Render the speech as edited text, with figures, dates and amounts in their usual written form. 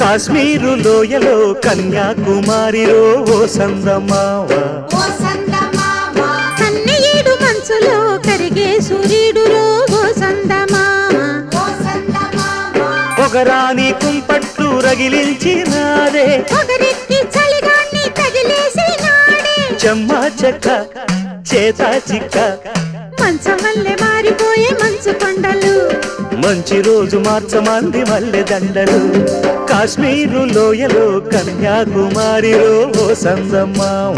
కాశ్మీరు లోయలో కన్యాకుమారిలో ఓ సందమావ కన్నయ్యేడు మంచులో కరిగే సూర్యుడులో ఓ సందమామ పొగరాని కుంపట్లు రగిలించినారే పొగరెక్కి చలిగాన్ని తగిలేసినాడే చెమ్మా చెక్క చేత చిక్క మంచమల్లె మారిపోయే మంచు కొండలు మంచి రోజు మార్చమంది మల్లె దండలు కాశ్మీరు లోయలో కన్యాకుమారిలో ఓ సందమావ